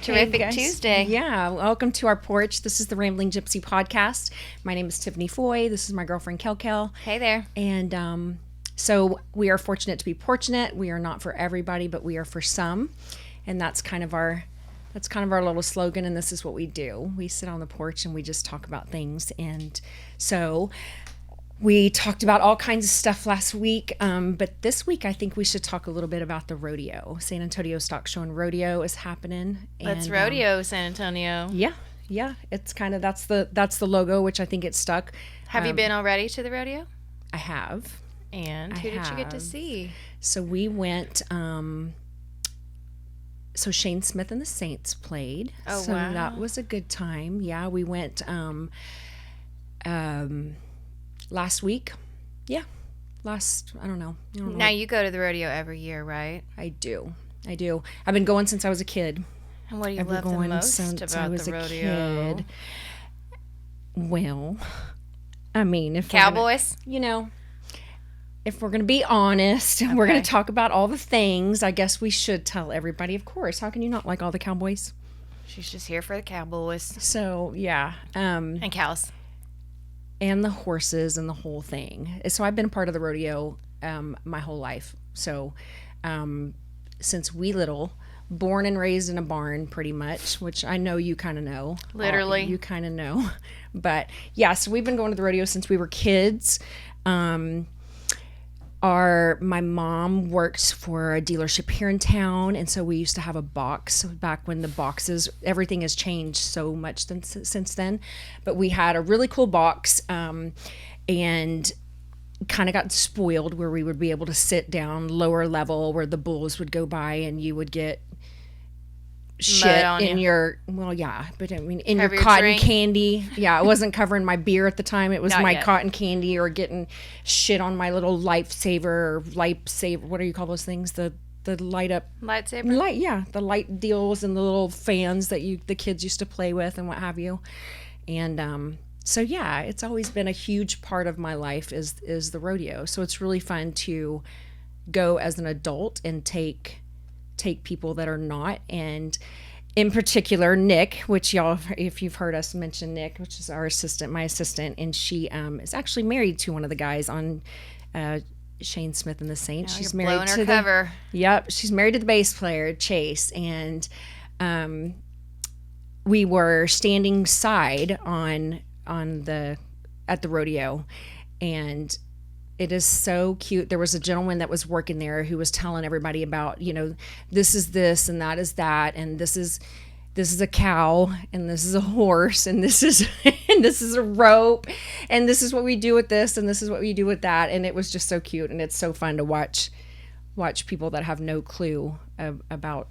Terrific Tuesday. Yeah, welcome to our porch. This is the Rambling Gypsy podcast. My name is Tiffany Foy. This is my girlfriend Kel. Hey there. And so we are fortunate to be porchnet. We are not for everybody, but we are for some. And that's kind of our little slogan, and this is what we do. We sit on the porch and we just talk about things. And so we talked about all kinds of stuff last week, but this week I think we should talk a little bit about the rodeo. San Antonio Stock Show and Rodeo is happening. Let's rodeo, San Antonio. Yeah. It's kind of that's the logo, which I think it stuck. Have you been already to the rodeo? I have. And who did you get to see? So we went. So Shane Smith and the Saints played. Oh, so wow. That was a good time. Yeah, we went last week. Yeah. I don't know. Now you go to the rodeo every year, right? I do. I've been going since I was a kid. And what do you love the most about the rodeo? Well, I mean, if Cowboys? if we're going to be honest, and we're going to talk about all the things, I guess we should tell everybody, of course. How can you not like all the cowboys? She's just here for the cowboys. So, yeah. And cows. And the horses and the whole thing. So I've been a part of the rodeo my whole life. So since wee little, born and raised in a barn pretty much, which I know you kind of know. Literally. You kind of know. But yeah, so we've been going to the rodeo since we were kids. My mom works for a dealership here in town, and so we used to have a box back when the boxes, everything has changed so much since then, but we had a really cool box, and kind of got spoiled where we would be able to sit down lower level where the bulls would go by and you would get shit in your, well, yeah, but I mean, in your cotton drink. candy. Yeah, it wasn't covering my beer at the time. It was Not my yet. cotton candy, or getting shit on my little lifesaver, what do you call those things? The light up Lightsaber? the light deals and the little fans that the kids used to play with and what have you. And so yeah, it's always been a huge part of my life is the rodeo. So it's really fun to go as an adult and take people that are not, and in particular Nick, which y'all, if you've heard us mention Nick, which is my assistant, and she is actually married to one of the guys on Shane Smith and the Saints. Now She's you're married blowing to her cover. Yep, she's married to the bass player Chase, and we were standing side at the rodeo, and it is so cute. There was a gentleman that was working there who was telling everybody about, this is this and that is that, and this is a cow, and this is a horse, and this is a rope, and this is what we do with this, and this is what we do with that. And it was just so cute, and it's so fun to watch people that have no clue about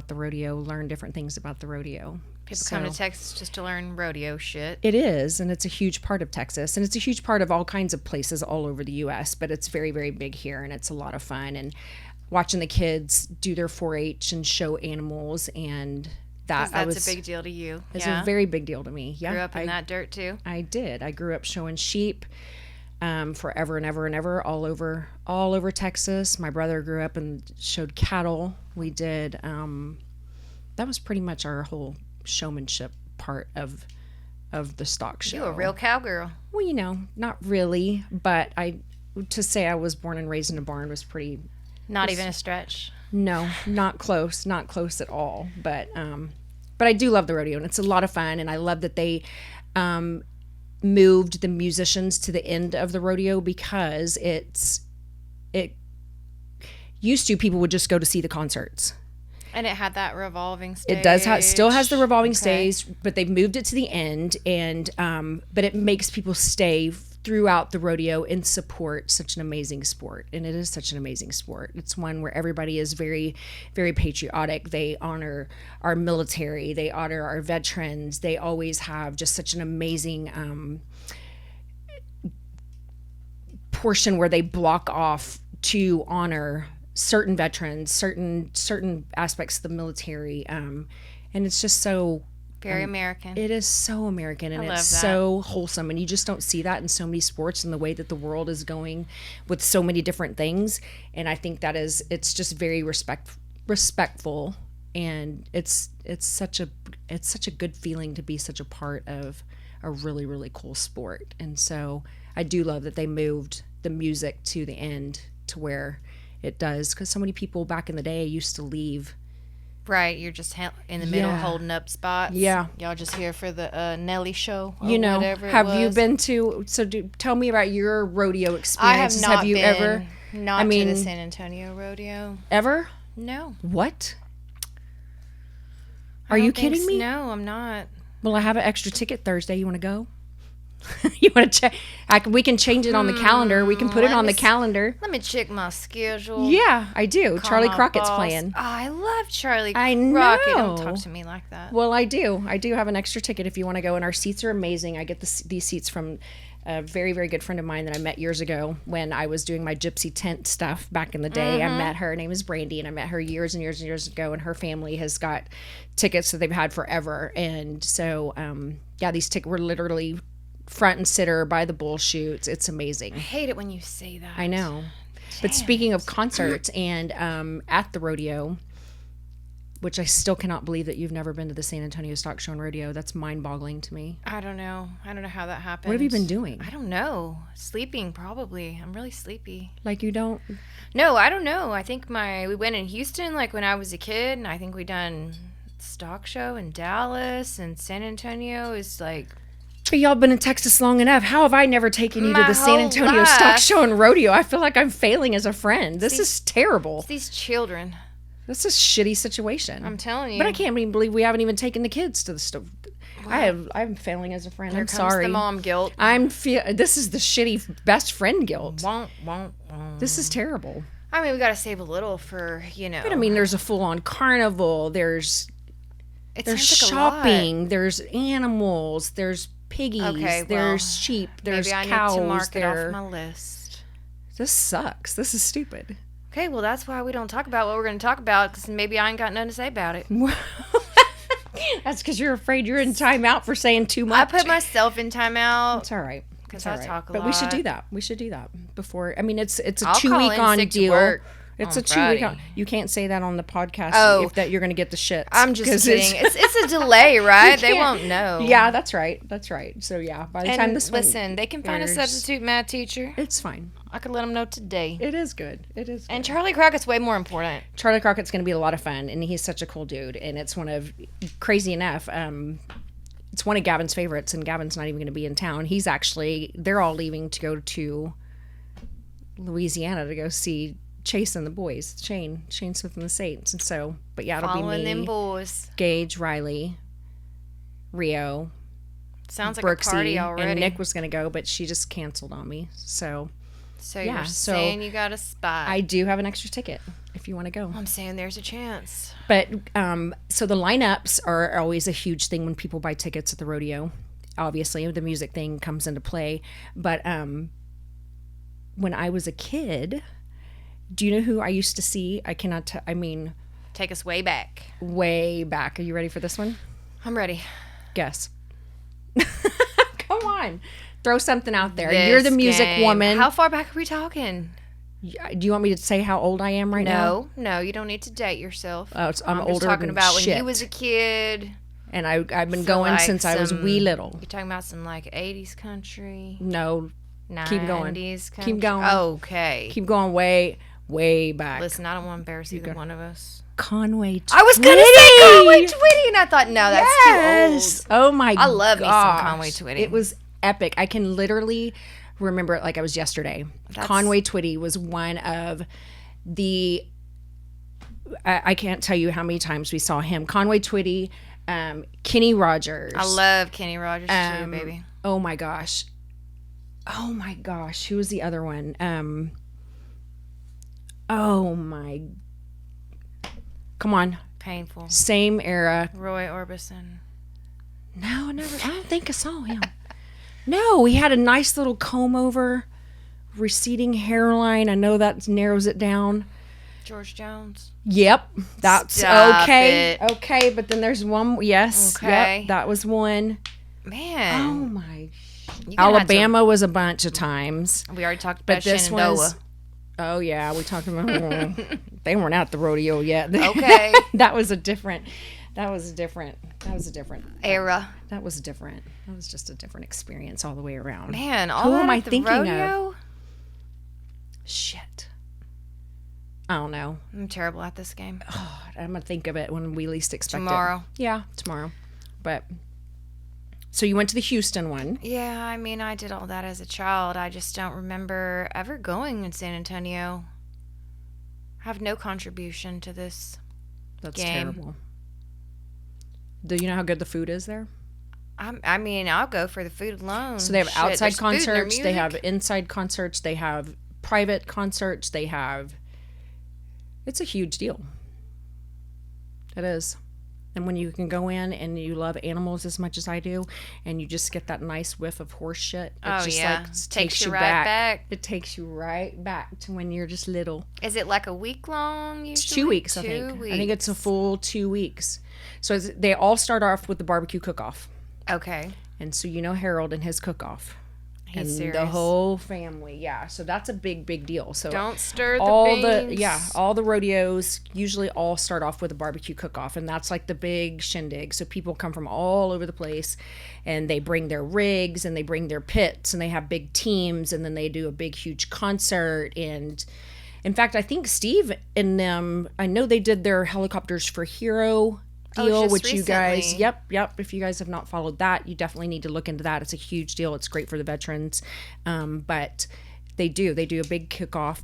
the rodeo learn different things about the rodeo. People come to Texas just to learn rodeo shit. It is, and it's a huge part of Texas, and it's a huge part of all kinds of places all over the U.S., but it's very, very big here, and it's a lot of fun. And watching the kids do their 4-H and show animals, and that's a big deal to you. It's a very big deal to me. Yeah, Grew up in that dirt too? I did. I grew up showing sheep forever and ever and ever all over Texas. My brother grew up and showed cattle. We did. That was pretty much our whole showmanship part of the stock show. You a real cowgirl. Well, not really, but to say I was born and raised in a barn was pretty. Not even a stretch. No, not close at all. But I do love the rodeo, and it's a lot of fun, and I love that they moved the musicians to the end of the rodeo, because it used to, people would just go to see the concerts. And it had that revolving stage. It does still has the revolving stage, but they've moved it to the end, and but it makes people stay throughout the rodeo and support such an amazing sport. And it is such an amazing sport. It's one where everybody is very, very patriotic. They honor our military. They honor our veterans. They always have just such an amazing portion where they block off to honor certain veterans, certain aspects of the military, and it's just so very American. It is so American, and it's so wholesome, and you just don't see that in so many sports, and the way that the world is going with so many different things. And I think it's just very respectful And it's such a good feeling to be such a part of a really, really cool sport. And so I do love that they moved the music to the end to where it does, because so many people back in the day used to leave. Right, you're just in the middle holding up spots. Yeah. Y'all just here for the Nelly show or you know, whatever it have was. you been to, tell me about your rodeo experiences. I have not you been, ever? not to the San Antonio rodeo. Ever? No. What? Are you kidding me? No, I'm not. Well, I have an extra ticket Thursday. You want to go? You want to check? We can change it on the calendar. We can put it on the calendar. Let me check my schedule. Yeah, I do. Call Charlie my Crockett's boss. playing. Oh, I love Charlie Crockett. I know. Don't talk to me like that. Well, I do. I do have an extra ticket if you want to go, and our seats are amazing. I get these seats from a very, very good friend of mine that I met years ago when I was doing my gypsy tent stuff back in the day. I met her. Her name is Brandy, and I met her years and years and years ago, and her family has got tickets that they've had forever. And so, these tickets were literally front and center by the bull chutes. It's amazing. I hate it when you say that. I know. But speaking of concerts and at the rodeo, which I still cannot believe that you've never been to the San Antonio Stock Show and Rodeo. That's mind-boggling to me. I don't know how that happened. What have you been doing? I don't know. Sleeping, probably. I'm really sleepy. Like you don't? No, I don't know. I think we went in Houston like when I was a kid, and I think we done Stock Show in Dallas, and San Antonio is like... But y'all been in Texas long enough. How have I never taken you to the San Antonio life. Stock Show and Rodeo? I feel like I'm failing as a friend. This is terrible. It's these children. This is a shitty situation. I'm telling you. But I can't even believe we haven't even taken the kids to the store. I'm failing as a friend. There I'm comes sorry. the mom guilt. This is the shitty best friend guilt. Won't, won't, won't. This is terrible. I mean, we got to save a little for, But I mean, there's a full-on carnival. There's shopping. There's animals. There's piggies. There's sheep. There's maybe cows. I need to mark it off my list. This sucks. This is stupid. Okay, well, that's why we don't talk about what we're going to talk about, because maybe I ain't got nothing to say about it. That's because you're afraid you're in timeout for saying too much. I put myself in timeout. It's all right. Because I talk a lot. But we should do that. We should do that before. I mean, it's a I'll 2-week on deal. It's a 2-week on. You can't say that on the podcast. Oh, if that you're going to get the shits. I'm just kidding. It's a delay, right? They won't know. Yeah, that's right. That's right. So yeah, by the time this listen, they can find a substitute math teacher. It's fine. I could let them know today. It is good. It is good. And Charlie Crockett's way more important. Charlie Crockett's going to be a lot of fun, and he's such a cool dude. And it's crazy enough, it's one of Gavin's favorites, and Gavin's not even going to be in town. They're all leaving to go to Louisiana to go see Chase and the boys, Shane Smith and the Saints. And so, but yeah, it'll Following be me, them boys. Gage, Riley, Rio. Sounds like Brooksy, a party already. And Nick was going to go, but she just canceled on me. So you're saying you got a spot. I do have an extra ticket if you want to go. I'm saying there's a chance. But so the lineups are always a huge thing when people buy tickets at the rodeo. Obviously, the music thing comes into play. But when I was a kid, do you know who I used to see? I cannot take us way back. Way back. Are you ready for this one? I'm ready. Guess. Come on. Throw something out there. You're the music woman. How far back are we talking? Do you want me to say how old I am now? No, you don't need to date yourself. Oh, I'm older just talking than about shit. when you was a kid. And I've been going since I was wee little. You're talking about some like 80s country? No. 90s Keep going. Country? Keep going. Okay. Keep going way, way back. Listen, I don't want to embarrass either one of us. Conway Twitty. I was going to say Conway Twitty, and I thought, no, that's too old. Oh my god. I love me some Conway Twitty. It was epic. I can literally remember it like it was yesterday. Conway Twitty was one of the... I can't tell you how many times we saw him. Conway Twitty, Kenny Rogers. I love Kenny Rogers too, baby. Oh my gosh. Who was the other one? Come on. Painful. Same era. Roy Orbison. No, never. I don't think I saw him. No, he had a nice little comb over, receding hairline. I know that narrows it down. George Jones. Yep, that's Stop okay. it. Okay, but then there's one. Yes, okay. Yep, that was one. Man. Oh my. Alabama was a bunch of times. We already talked about Shenandoah. Oh yeah, we talked about. They weren't at the rodeo yet. Okay. That was a different. That was a different. Era. That was different. That was just a different experience all the way around. Man, all Who that am I at the thinking rodeo? of? Shit. I don't know. I'm terrible at this game. Oh, I'm gonna think of it when we least expect Tomorrow. it. Yeah, tomorrow. But so you went to the Houston one. Yeah, I mean, I did all that as a child. I just don't remember ever going in San Antonio. I have no contribution to this That's game. terrible. Do you know how good the food is there? I mean, I'll go for the food alone. So they have Shit, outside there's food in their concerts, they have music. inside concerts, they have private concerts, it's a huge deal. It is. And when you can go in and you love animals as much as I do, and you just get that nice whiff of horse shit, it just like takes you right back. It takes you right back to when you're just little. Is it like a week long usually? It's 2 weeks, I think. I think it's a full 2 weeks. So they all start off with the barbecue cook-off. Okay. And so you know Harold and his cook-off. He's And serious. the whole family, yeah. So that's a big deal. So Don't stir the all beans. all the rodeos usually all start off with a barbecue cook-off, and that's like the big shindig. So people come from all over the place, and they bring their rigs and they bring their pits, and they have big teams, and then they do a big huge concert. And in fact, I think Steve and them, I know they did their helicopters for Hero deal, just which you guys, recently. yep. If you guys have not followed that, you definitely need to look into that. It's a huge deal. It's great for the veterans. But they do a big cook off,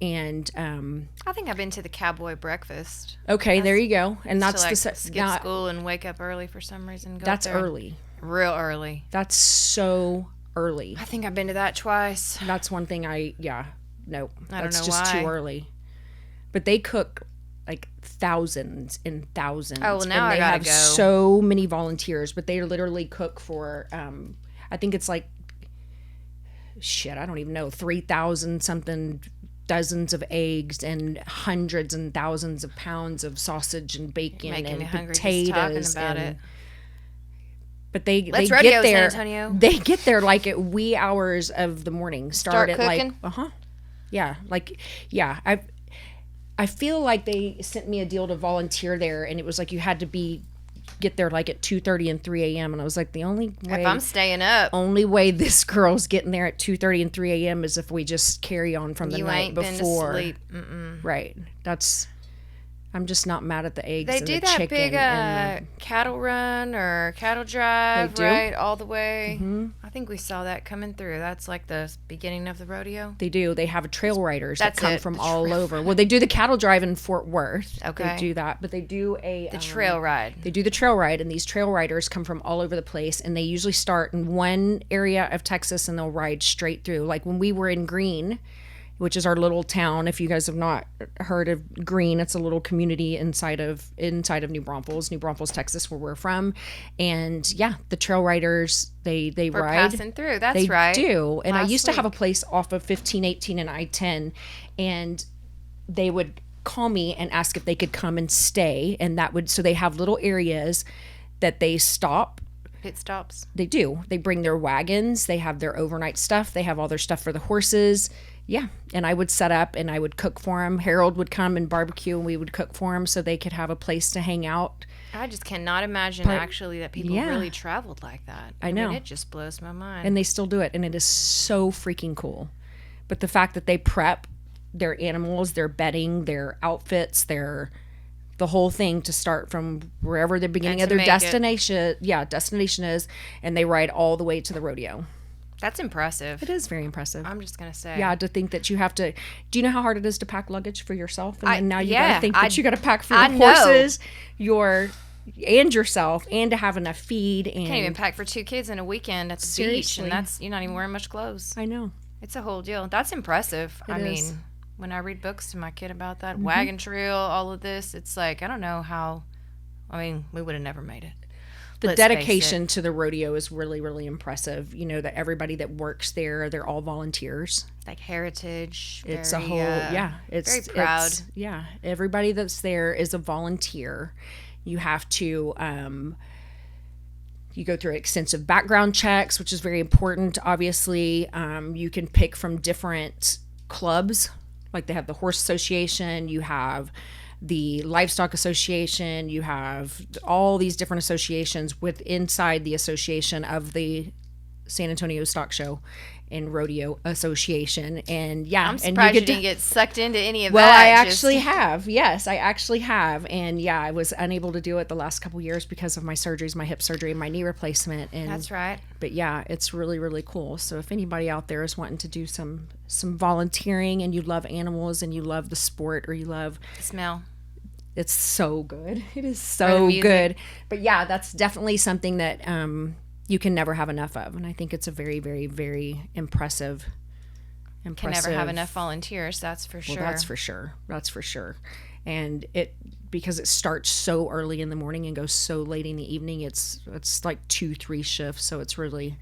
and I think I've been to the cowboy breakfast. okay, there you go. And To, that's like, the skip school and wake up early for some reason. Go that's up there. early. Real early. That's so early. I think I've been to that twice. That's one thing that's know just why. too early. But they cook like thousands and thousands. Oh, well, now and I they gotta have go. so many volunteers, but they literally cook for I think it's like I don't even know, 3,000 something dozens of eggs and hundreds and thousands of pounds of sausage and bacon Making me and hungry just talking potatoes about and it. but they Let's get rodeo, there. San Antonio. They get there like at wee hours of the morning. Start at cooking? I feel like they sent me a deal to volunteer there, and it was like you had to get there like at 2:30 and 3 a.m. and I was like, the only If I'm staying up, way this girl's getting there at 2:30 and 3 a.m. is if we just carry on from the you night ain't been to before. sleep. Mm-mm. Right. I'm just not mad at the eggs They and do the that chicken big and cattle run or cattle drive, do? right? All the way. Mm-hmm. I think we saw that coming through. That's like the beginning of the rodeo. they do. They have trail riders that That's come it, from the all trail over. Well, they do the cattle drive in Fort Worth. Okay. They do that, but they do The trail ride. They do the trail ride, and these trail riders come from all over the place, and they usually start in one area of Texas, and they'll ride straight through. Like when we were in Greene, which is our little town. If you guys have not heard of Greene, it's a little community inside of New Braunfels, Texas, where we're from. And yeah, the trail riders, they We're ride. passing through. That's They right. do. And I Last used to have a week. place off of 1518 and I-10, and they would call me and ask if they could come and stay. And so they have little areas that they stop. Pit stops. They do. They bring their wagons. They have their overnight stuff. They have all their stuff for the horses. Yeah. And I would set up and I would cook for them. Harold would come and barbecue, and we would cook for them so they could have a place to hang out. I just cannot imagine actually that people yeah. really traveled like that. I know. mean, it just blows my mind. And they still do it. And it is so freaking cool. But the fact that they prep their animals, their bedding, their outfits, the whole thing to start from wherever the beginning of to their make destination is, and they ride all the way to the rodeo. That's impressive. It is very impressive. I'm just going to say. Yeah, to think that you have to. Do you know how hard it is to pack luggage for yourself? And then now you yeah, got to think that you got to pack for I the know. horses, and yourself, and to have enough feed. And Can't even pack for 2 kids in a weekend at the beach, Seriously. and you're not even wearing much clothes. I know. It's a whole deal. That's impressive. It is. Mean, when I read books to my kid about that, wagon trail, all of this, it's like, I don't know how. I mean, we would have never made it. The Let's face dedication it. to the rodeo is really, really impressive. You know, that everybody that works there, they're all volunteers. Like heritage. It's very, a whole, very proud. Everybody that's there is a volunteer. You have to, you go through extensive background checks, which is very important. Obviously, you can pick from different clubs, like they have the horse association, you have the livestock association, you have all these different associations inside the association of the San Antonio Stock Show and Rodeo Association. And yeah, I'm surprised you didn't get sucked into any of that. Well, I actually have. Yes, I actually have. And yeah, I was unable to do it the last couple years because of my surgeries, my hip surgery and my knee replacement. And that's right. But yeah, it's really, really cool. So if anybody out there is wanting to do some volunteering and you love animals and you love the sport or you love the smell, it's so good. It is so good. But yeah, that's definitely something that you can never have enough of. And I think it's a very, very, very impressive. Can never have enough volunteers, that's for sure. Well, that's for sure. That's for sure. And because it starts so early in the morning and goes so late in the evening, it's like 2-3 shifts. So it's really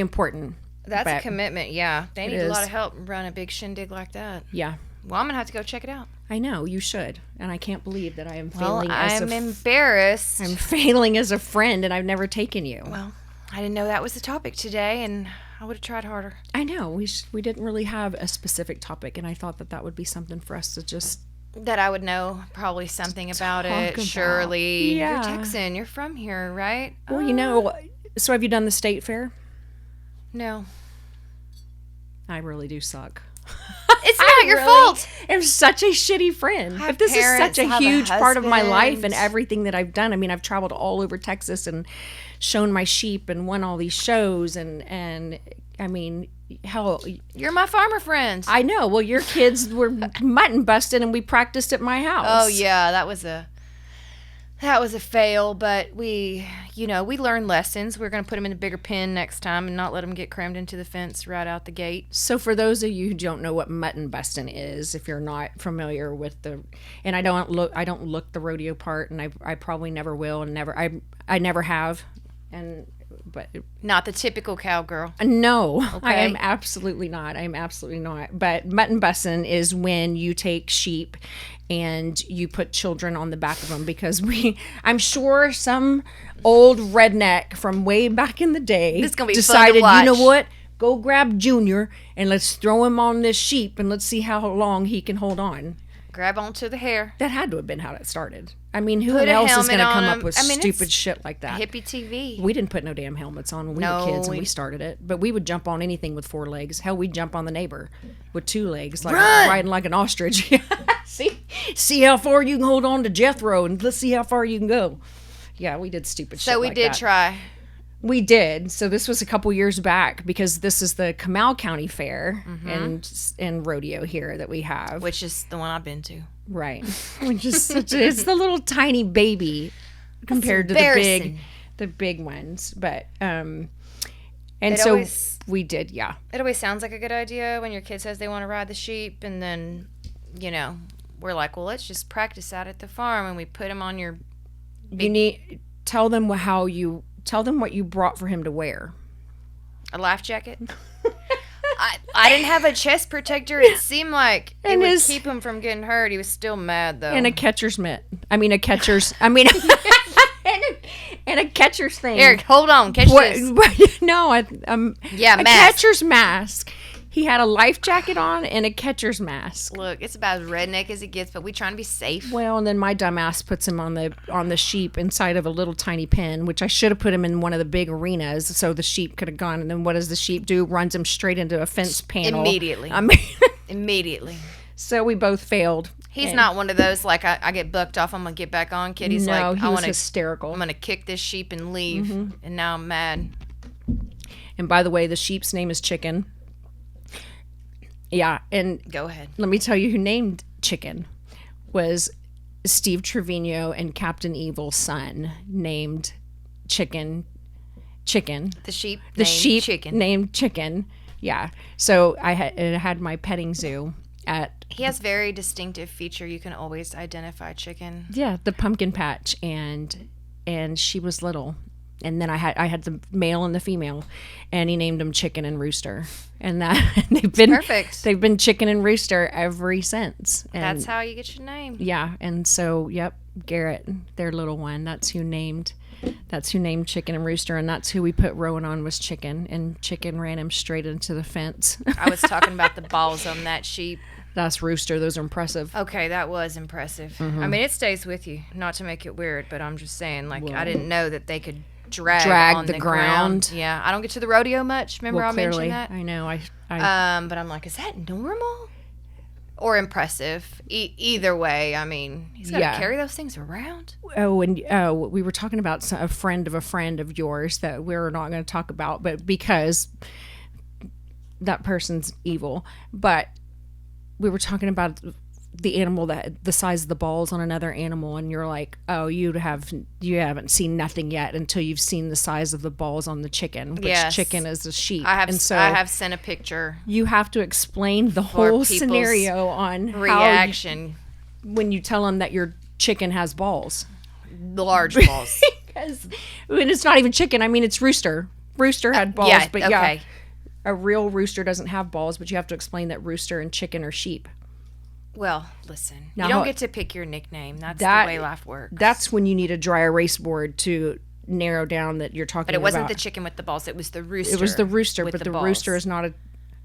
important. That's a commitment. Yeah. They need a lot of help run a big shindig like that. Yeah. Well, I'm going to have to go check it out. I know, you should. And I can't believe that I am failing embarrassed. I'm failing as a friend and I've never taken you. Well, I didn't know that was the topic today and I would have tried harder. I know. We didn't really have a specific topic and I thought that would be something for us to just... That I would know probably something about it. Surely. Yeah. You're Texan. You're from here, right? Well, so have you done the state fair? No. I really do suck. It's not your fault. I'm such a shitty friend. But this is such a huge part of my life and everything that I've done. I mean, I've traveled all over Texas and shown my sheep and won all these shows. And I mean, hell. You're my farmer friend. I know. Well, your kids were mutton busting and we practiced at my house. Oh, yeah. That was a fail, but we learned lessons. We're going to put them in a bigger pen next time and not let them get crammed into the fence right out the gate. So for those of you who don't know what mutton busting is, if you're not familiar with and I don't look the rodeo part, and I probably never will, and I never have, but not the typical cowgirl. No, okay. I am absolutely not. But mutton busting is when you take sheep and you put children on the back of them, because I'm sure some old redneck from way back in the day decided, you know what, go grab Junior and let's throw him on this sheep and let's see how long he can hold on. Grab onto the hair. That had to have been how it started. I mean, who else is going to come up with stupid shit like that? Hippie TV. We didn't put no damn helmets on when we were kids and we started it. But we would jump on anything with 4 legs. Hell, we'd jump on the neighbor with 2 legs, like riding like an ostrich. See how far you can hold on to Jethro, and let's see how far you can go. Yeah, we did stupid shit. So we did try. We did. So this was a couple years back, because this is the Comal County Fair and rodeo here that we have, which is the one I've been to. Right. Which is it's the little tiny baby compared to the big ones. But we did, yeah. It always sounds like a good idea when your kid says they want to ride the sheep, and then we're like, well, let's just practice that at the farm, and we put them on your. Tell them what you brought for him to wear. A life jacket. I didn't have a chest protector. It seemed like it would keep him from getting hurt. He was still mad, though. And a catcher's mitt. And a catcher's thing. Here, hold on. Catch this. No, a catcher's mask. He had a life jacket on and a catcher's mask. Look, it's about as redneck as it gets, but we trying to be safe. Well, and then my dumbass puts him on the sheep inside of a little tiny pen, which I should have put him in one of the big arenas so the sheep could have gone. And then what does the sheep do? Runs him straight into a fence panel. Immediately. Immediately. So we both failed. He's not one of those, like, I get bucked off, I'm going to get back on, kid. He's like, he was hysterical. I'm going to kick this sheep and leave. And now I'm mad. And by the way, the sheep's name is Chicken. Yeah, and go ahead. Let me tell you who named Chicken. Was Steve Trevino and Captain Evil's son named Chicken. The sheep named Chicken. Yeah. So it had my petting zoo at. He has very distinctive feature. You can always identify Chicken. Yeah, the pumpkin patch, and she was little. And then I had the male and the female, and he named them Chicken and Rooster, and they've been perfect. They've been Chicken and Rooster ever since. And that's how you get your name. Yeah, and so Garrett, their little one, that's who named That's who named Chicken and Rooster, and that's who we put Rowan on was Chicken, and Chicken ran him straight into the fence. I was talking about the balls on that sheep. That's Rooster. Those are impressive. Okay, that was impressive. I mean, it stays with you. Not to make it weird, but I'm just saying, like, I didn't know that they could drag on the ground. Yeah, I don't get to the rodeo much. Remember I mentioned that? I know. But I'm like, is that normal or impressive? Either way, I mean, he's got to carry those things around. Oh, and we were talking about a friend of yours that we're not going to talk about, but because that person's evil. But we were talking about the animal that the size of the balls on another animal, and you're like, oh, you haven't seen nothing yet until you've seen the size of the balls on the chicken, which chicken is a sheep. I have sent a picture. You have to explain the whole scenario on reaction when you tell them that your chicken has balls, large balls. Because it's not even chicken. I mean, it's rooster. Rooster had balls, a real rooster doesn't have balls. But you have to explain that rooster and chicken are sheep. Well, listen, you don't get to pick your nickname. That's the way life works. That's when you need a dry erase board to narrow down that you're talking about. But it wasn't the chicken with the balls. It was the rooster. It was the rooster, but the rooster is not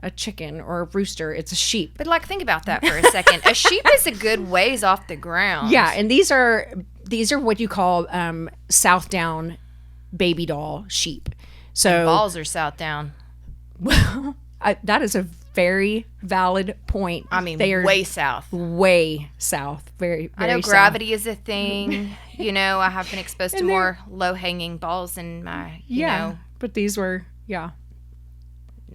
a chicken or a rooster. It's a sheep. But, like, think about that for a second. A sheep is a good ways off the ground. Yeah, and these are what you call South Down baby doll sheep. So and balls are South Down. Well, that is a very valid point. I mean, they are way south. Way south. Very, very I know gravity is a thing. You know, I have been exposed to more low-hanging balls in my, you know. But these were,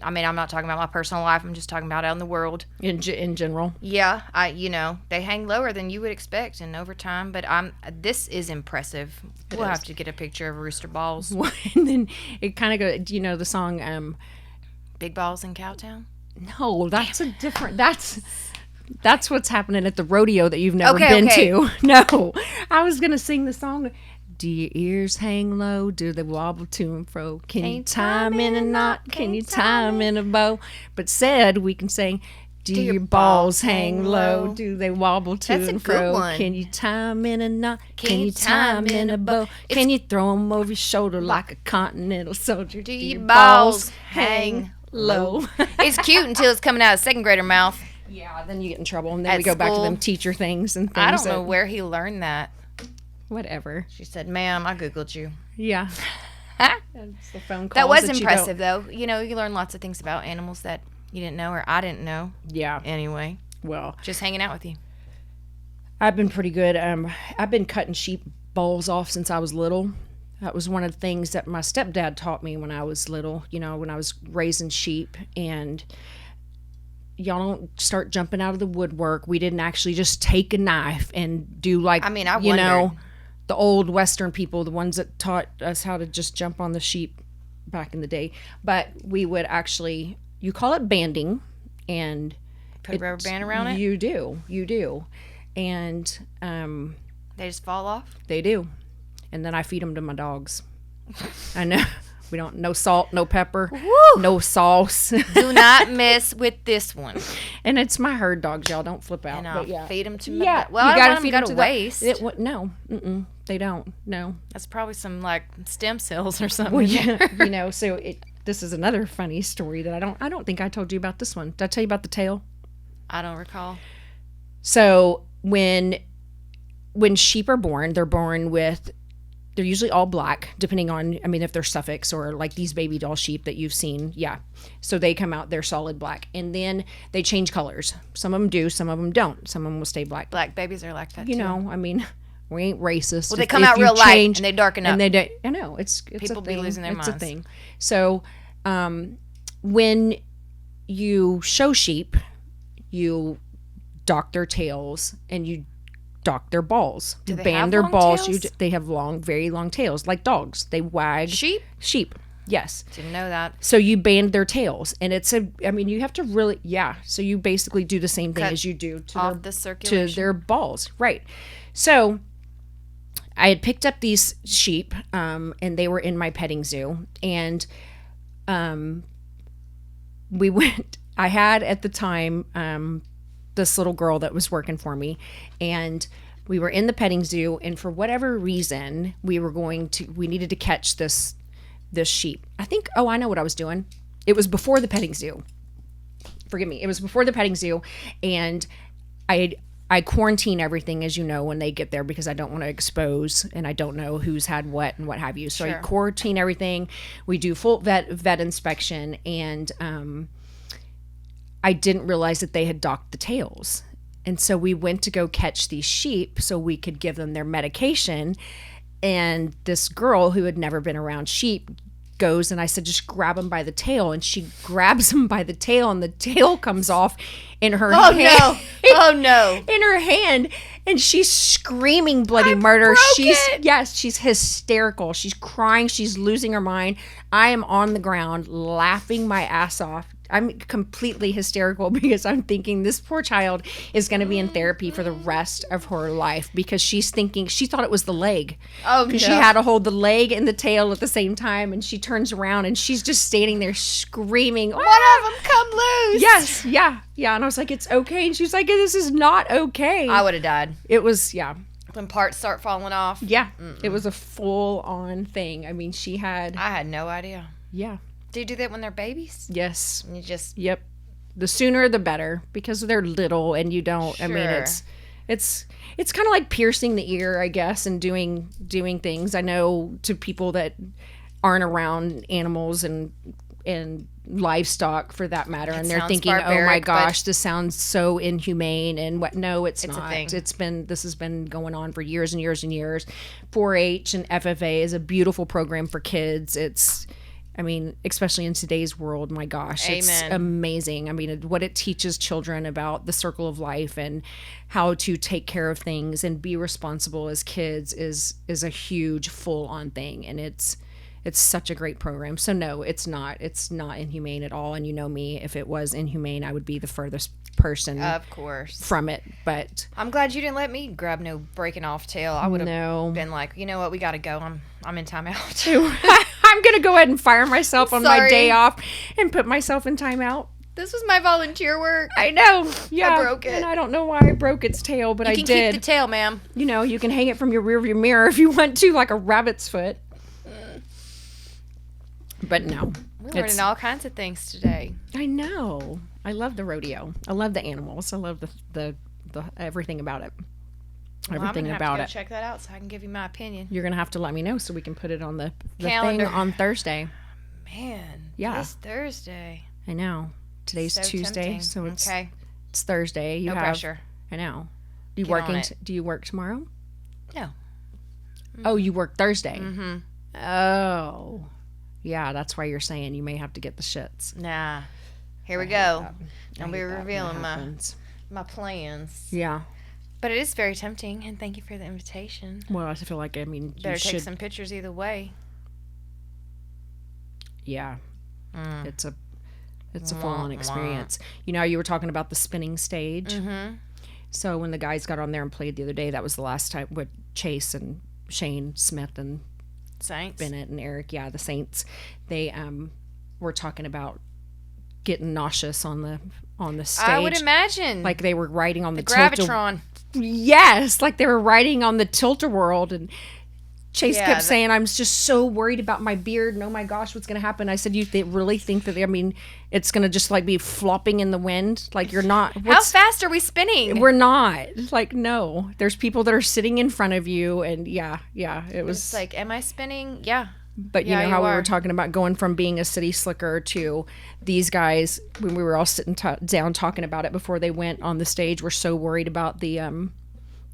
I mean, I'm not talking about my personal life. I'm just talking about out in the world. In general. Yeah, they hang lower than you would expect and over time. But this is impressive. We'll have to get a picture of rooster balls. And then it kind of goes, the song... Big Balls in Cowtown? No, that's a different... That's what's happening at the rodeo that you've never been to. No, I was going to sing the song... Do your ears hang low? Do they wobble to and fro? Can you tie 'em in a knot? Can you tie 'em in a bow? But said we can sing, do your balls hang low? Do they wobble to and fro? One. Can you tie 'em in a knot? Can you tie 'em in a bow? Can you throw 'em over your shoulder like a continental soldier? Do your balls hang low? It's cute until it's coming out of second grader mouth. Yeah, then you get in trouble. And then we go back to them teacher things and things. I don't know where he learned that. Whatever. She said, ma'am, I Googled you. Yeah. That's the phone calls that was impressive, though. You learn lots of things about animals that you didn't know or I didn't know. Yeah. Anyway. Well. Just hanging out with you. I've been pretty good. I've been cutting sheep balls off since I was little. That was one of the things that my stepdad taught me when I was little, when I was raising sheep. And y'all don't start jumping out of the woodwork. We didn't actually just take a knife and do I wondered. The old Western people, the ones that taught us how to just jump on the sheep back in the day. But we would actually, you call it banding, and put a rubber band around it? You do. And they just fall off? They do. And then I feed them to my dogs. I know. We don't, no salt, no pepper, no sauce. Do not mess with this one. And it's my herd dogs, y'all. Don't flip out. And I'll feed them to my well, you gotta feed them to waste. No, they don't. No. That's probably some stem cells or something. Well, yeah, so this is another funny story that I don't think I told you about this one. Did I tell you about the tail? I don't recall. So when sheep are born, they're usually all black, depending on, if they're Suffolks or like these baby doll sheep that you've seen. Yeah. So they come out, they're solid black. And then they change colors. Some of them do, some of them don't. Some of them will stay black. Black babies are like that too. We ain't racist. Well, they come out real light and they darken up. And I know. It's People a thing. Be losing their minds. It's a thing. So when you show sheep, you dock their tails and you dock their balls. Do they band have their long balls. tails? They have very long tails, like dogs. They wag. Sheep. Yes. Didn't know that. So you band their tails, and you have to really, So you basically do the same thing as you do to their balls, right? So I had picked up these sheep, and they were in my petting zoo, and we went. I had at the time this little girl that was working for me, and We were in the petting zoo, and for whatever reason, we needed to catch this sheep. I know what I was doing. It was before the petting zoo. Forgive me. It was before the petting zoo, and I quarantine everything, as you know, when they get there, because I don't want to expose, and I don't know who's had what and what have you. So I quarantine everything. We do full vet inspection, and I didn't realize that they had docked the tails. And so we went to go catch these sheep so we could give them their medication. And this girl who had never been around sheep goes, and I said, just grab him by the tail. And she grabs him by the tail, and the tail comes off in her hand. Oh no. In her hand. And she's screaming bloody murder. She's hysterical. She's crying. She's losing her mind. I am on the ground laughing my ass off. I'm completely hysterical because I'm thinking this poor child is going to be in therapy for the rest of her life, because she's thinking, she thought it was the leg. Oh, no. She had to hold the leg and the tail at the same time, and she turns around and she's just standing there screaming, one of them come loose. Yes, yeah. And I was like, it's okay. And she's like, this is not okay. I would have died. It was, when parts start falling off. Yeah. It was a full-on thing. I mean, I had no idea. Yeah. Do you do that when they're babies? Yes. And you just... Yep. The sooner the better, because they're little and you don't... Sure. I mean, it's kind of like piercing the ear, I guess, and doing things. I know, to people that aren't around animals and livestock, for that matter, and they're thinking, oh my gosh, this sounds so inhumane, and what? No, it's not. A thing. This has been going on for years and years and years. 4-H and FFA is a beautiful program for kids. I mean, especially in today's world, my gosh, Amen. It's amazing. I mean, what it teaches children about the circle of life and how to take care of things and be responsible as kids is a huge full-on thing. And it's such a great program. So no, it's not inhumane at all. And you know me, if it was inhumane, I would be the furthest person, of course, from it. But I'm glad you didn't let me grab no breaking off tail. I would have been like, you know what, we got to go. I'm in timeout. I'm gonna go ahead and fire myself on my day off and put myself in timeout. This was my volunteer work. I know. Yeah, I broke it, and I don't know why I broke its tail, but I did. You can keep the tail, ma'am. You know, you can hang it from your rearview mirror if you want to, like a rabbit's foot. But no, we're learning all kinds of things today. I know. I love the rodeo. I love the animals. I love the everything about it. Everything I'm about to it. Check that out so I can give you my opinion. You're gonna have to let me know so we can put it on the calendar thing on Thursday. Man, yeah, it's Thursday. I know. Today's so Tuesday, tempting. so it's okay. It's Thursday. No pressure. I know. Do you work tomorrow? No. Mm-hmm. Oh, you work Thursday. Mm-hmm. Oh, yeah. That's why you're saying you may have to get the shits. Nah. Here we go. I'll be revealing my plans. Yeah. But it is very tempting, and thank you for the invitation. Well, I feel like, you better take some pictures either way. Yeah. It's a full-on experience. You know, you were talking about the spinning stage. Mm-hmm. So when the guys got on there and played the other day, that was the last time with Chase and Shane Smith and Saints. Bennett and Eric. Yeah, the Saints. They were talking about getting nauseous on the stage. I would imagine. Like they were riding on the Gravitron. Yes, like they were riding on the Tilt-A-Whirl, and Chase kept saying, I'm just so worried about my beard, and oh my gosh, what's going to happen? I said, you really think that, it's going to just like be flopping in the wind? Like you're not. How fast are we spinning? We're not. Like, no. There's people that are sitting in front of you, and it was. It's like, am I spinning? Yeah. But you know how we were talking about going from being a city slicker to these guys, when we were all sitting down talking about it before they went on the stage, were so worried about the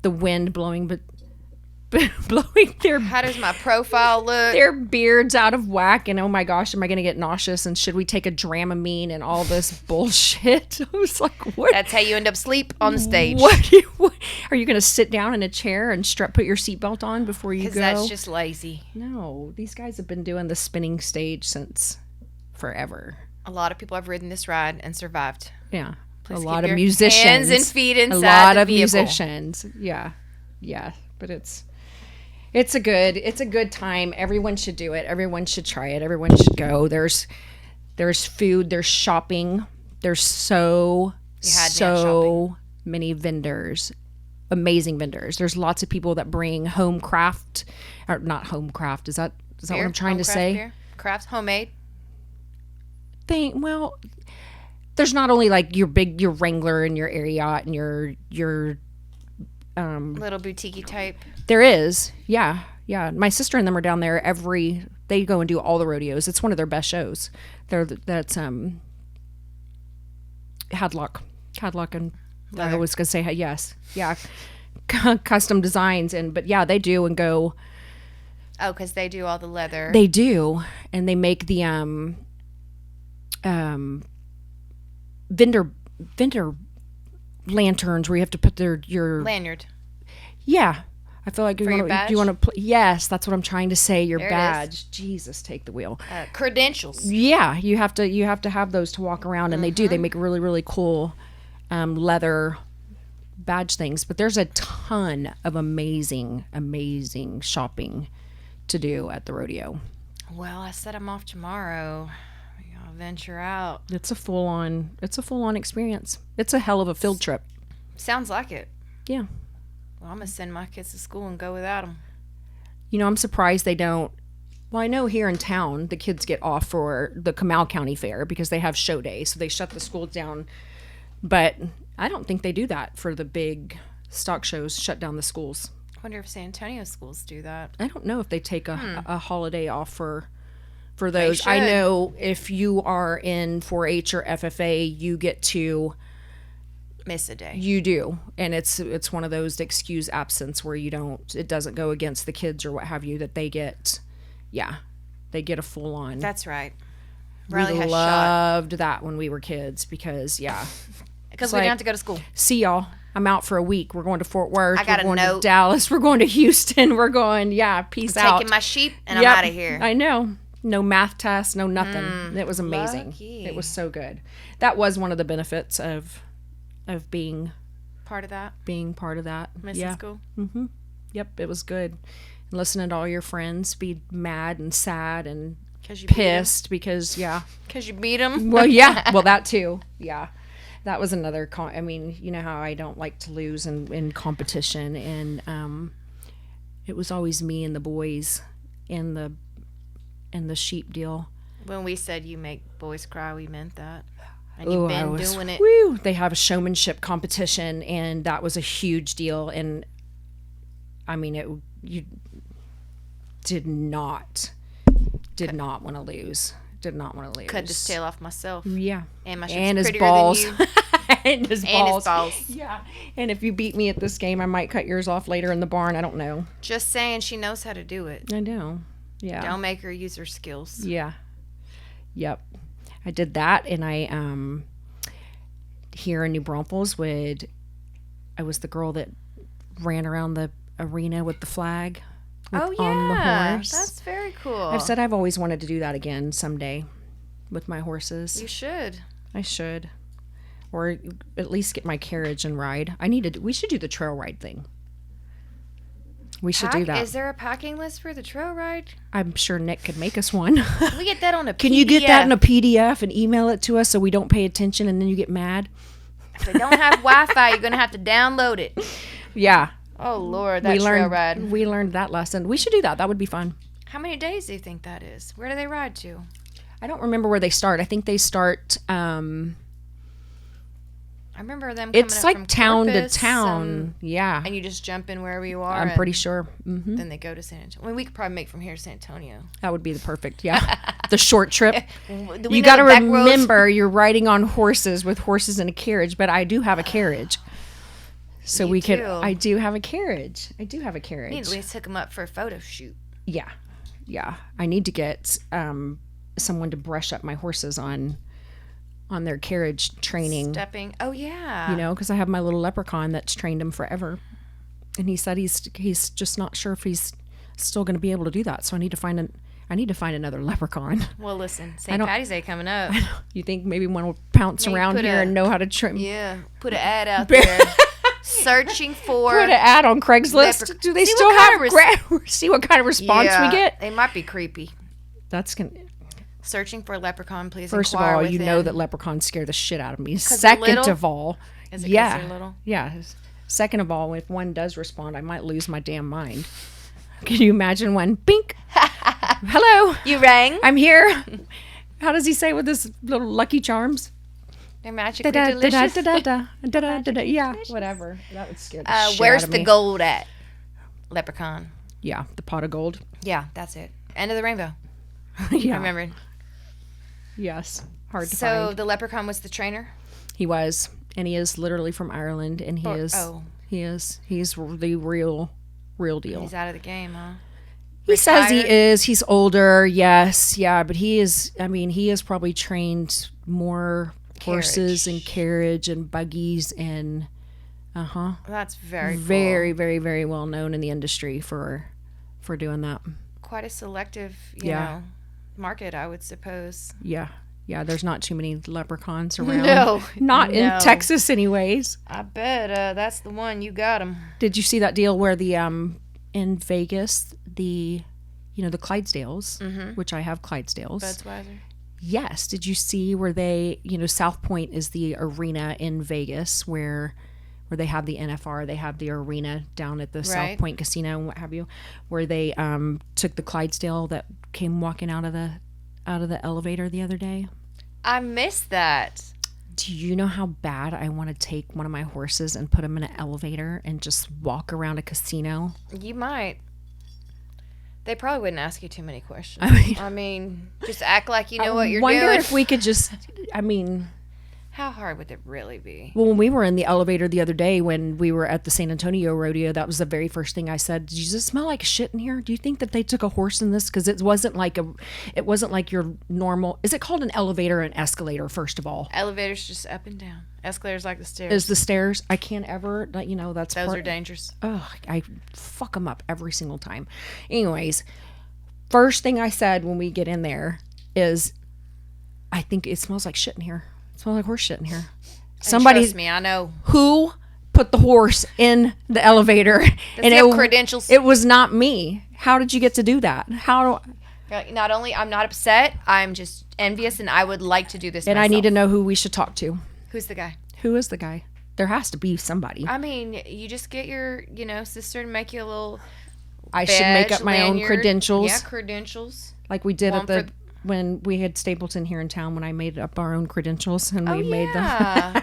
wind blowing, blowing their. How does my profile look? Their beards out of whack, and oh my gosh, am I going to get nauseous? And should we take a Dramamine and all this bullshit? I was like, what? That's how you end up asleep on the stage. What are you going to sit down in a chair and put your seatbelt on before you go? Because that's just lazy. No, these guys have been doing the spinning stage since forever. A lot of people have ridden this ride and survived. Yeah. Please a lot of musicians. Hands and feet inside a lot the of vehicle. Musicians. Yeah. But it's a good time. Everyone should do it. Everyone should try it. Everyone should go. There's food. There's shopping. There's so many vendors amazing vendors. There's lots of people that bring home craft, or not home craft. Is that what I'm trying to say? Beer? Crafts, homemade. Well, there's not only like your Wrangler and your Ariat and your little boutique type. There is, yeah. My sister and them are down there they go and do all the rodeos. It's one of their best shows. That's Hadlock, and I was gonna say yes, yeah, custom designs but yeah, they do and go. Oh, because they do all the leather. They do, and they make the vendor lanterns where you have to put your lanyard. Yeah, I feel like you want to. Yes, that's what I'm trying to say. Your there badge. Jesus, take the wheel. Credentials. Yeah, you have to have those to walk around, and they do. They make really, really cool leather badge things. But there's a ton of amazing shopping to do at the rodeo. Well, I said I'm off tomorrow. I'll venture out. It's a full on experience. It's a hell of a field trip. Sounds like it. Yeah. Well, I'm gonna send my kids to school and go without them. I'm surprised they don't. Well, I know here in town the kids get off for the Comal County Fair because they have show day, so they shut the schools down. But I don't think they do that for the big stock shows. Shut down the schools. I wonder if San Antonio schools do that. I don't know if they take a holiday off for those. I know if you are in 4-H or FFA, you get to miss a day. You do, and it's one of those excuse absence where it doesn't go against the kids or what have you, that they get a full on. That's right. Riley loved that when we were kids because we didn't have to go to school. See y'all. I'm out for a week. We're going to Fort Worth. We're going to Dallas. We're going to Houston. We're going. Peace out. Taking my sheep and I'm out of here. I know. No math tests. No nothing. It was amazing. Lucky. It was so good. That was one of the benefits of being part of that. Missing school. Mm-hmm. Yep. It was good. And listening to all your friends be mad and sad and pissed because because you beat them. Well, yeah. Well, that too. Yeah. That was another you know how I don't like to lose in competition, and it was always me and the boys in the sheep deal. When we said you make boys cry, we meant that. And you've been doing it. Woo, they have a showmanship competition, and that was a huge deal. And you did not want to lose. Did not want to lose. Cut his tail off myself. Yeah. And my and his prettier balls. than you. and his balls. Yeah. And if you beat me at this game, I might cut yours off later in the barn. I don't know. Just saying, she knows how to do it. I know. Yeah. Don't make her use her skills. Yeah. Yep. I did that, and I here in New Braunfels I was the girl that ran around the arena with the flag. On the horse. That's very cool. I've said I've always wanted to do that again someday with my horses. You should. I should. Or at least get my carriage and ride. We should do the trail ride thing. We should do that. Is there a packing list for the trail ride? I'm sure Nick could make us one. We get that on a PDF. Can you get that in a PDF and email it to us so we don't pay attention and then you get mad? If they don't have Wi-Fi, you're going to have to download it. Yeah. Oh, Lord, trail ride. We learned that lesson. We should do that. That would be fun. How many days do you think that is? Where do they ride to? I don't remember where they start. I think they start... I remember them coming it's up like from town Corpus to town. Yeah. And you just jump in wherever you are. I'm pretty sure. Mm-hmm. Then they go to San Antonio. We could probably make from here to San Antonio. That would be the perfect, the short trip. You got to remember you're riding on horses with horses in a carriage, but I do have a carriage. So I do have a carriage. I do have a carriage. You need to at least hook them up for a photo shoot. Yeah. Yeah. I need to get someone to brush up my horses on their carriage training. Stepping. Oh, yeah. Because I have my little leprechaun that's trained him forever. And he said he's just not sure if he's still going to be able to do that. So I need to find another leprechaun. Well, listen, St. Patty's Day coming up. You think maybe one will pounce around here and know how to trim? Yeah. Put an ad out there. Searching for. Put an ad on Craigslist. Do they still have see what kind of response we get? They might be creepy. That's going to. Searching for a leprechaun, please. First of all, you know that leprechauns scare the shit out of me. Second of all, is it because they're little? Yeah, Second of all, if one does respond, I might lose my damn mind. Can you imagine one? Bink. Hello. You rang. I'm here. How does he say with his little Lucky Charms? They're magically delicious. Yeah, whatever. That would scare the shit where's out of the me. gold at? Leprechaun. Yeah, the pot of gold. Yeah, that's it. End of the rainbow. Yeah. I remembered. Yes. Hard to So find. the leprechaun was the trainer? He was. And he is literally from Ireland. And he's the real deal. He's out of the game, huh? He says he is. He's older. Yes. Yeah. But he is probably trained more horses and carriage and buggies and That's very very, very, very well known in the industry for doing that. Quite a selective, you know, market, I would suppose. Yeah. Yeah, there's not too many leprechauns around. No. Not in Texas anyways. I bet that's the one. You got him. Did you see that deal where the in Vegas, the Clydesdales, which I have Clydesdales. Budweiser. Yes. Did you see where they, South Point is the arena in Vegas where they have the NFR, they have the arena down at the South Point Casino and what have you, where they took the Clydesdale that came walking out of the elevator the other day. I missed that. Do you know how bad I want to take one of my horses and put him in an elevator and just walk around a casino? You might. They probably wouldn't ask you too many questions. I mean, just act like you know what you're doing. I wonder if we could just, how hard would it really be? Well, when we were in the elevator the other day when we were at the San Antonio Rodeo, that was the very first thing I said. Does it smell like shit in here? Do you think that they took a horse in this? Because it wasn't like your normal. Is it called an elevator or an escalator? First of all, elevators just up and down. Escalators like the stairs. Is the stairs? I can't ever. That's those are dangerous. Oh, I fuck them up every single time. Anyways, first thing I said when we get in there is, I think it smells like shit in here. It smells like horse shit in here. Somebody, trust me, I know who put the horse in the elevator. And it credentials. It was not me. How did you get to do that? Not only I'm not upset, I'm just envious, and I would like to do this. And myself. I need to know who we should talk to. Who's the guy? Who is the guy? There has to be somebody. I mean, you just get your sister to make you a little. I should make up my own credentials. Yeah, credentials. Like we did when we had Stapleton here in town, when I made up our own credentials and we made them.